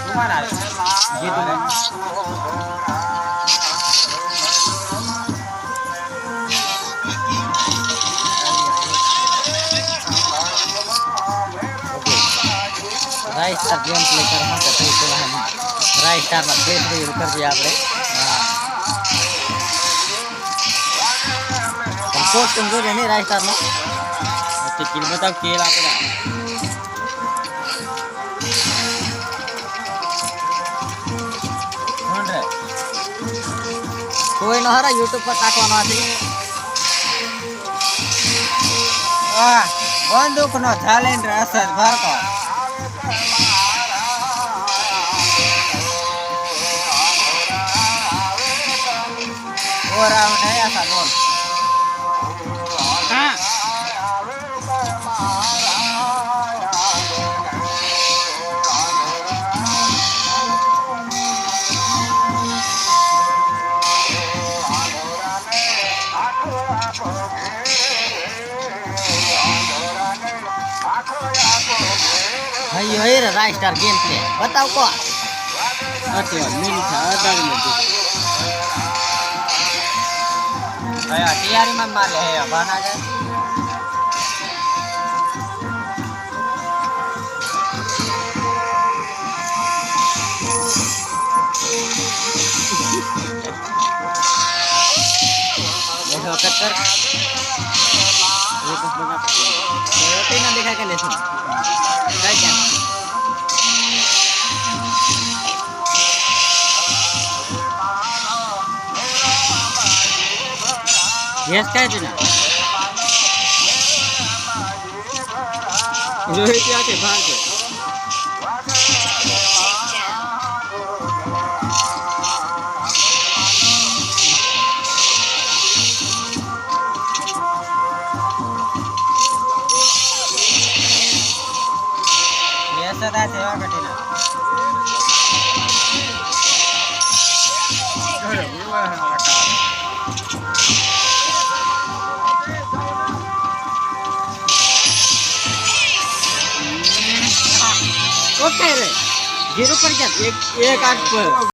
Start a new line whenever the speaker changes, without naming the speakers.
तुम्हारा ये तो राइस स्टार गेम प्ले करना तो हम राइस स्टार में देख रहे कर दिया आपने कोच कमजोर है नहीं राइस स्टार में तो किल बताओ केला आपने कोई ना हरा यूट्यूब पर काटवाना थी बंदूक नो चैलेंज असर भर को और है ऐसा बोल हां भाई ये राइस स्टार गेम प्ले बताओ को अच्छा मिनी था आधा में भैया तैयारी में मार ले है बना जाए देखो कटर ये कुछ बना तो ना दिखा के ले सुन क्या क्या यस क्या है ना रोहित क्या के भाग के सदा सेवा कठिना ओके रे 0 पर क्या एक 8 पर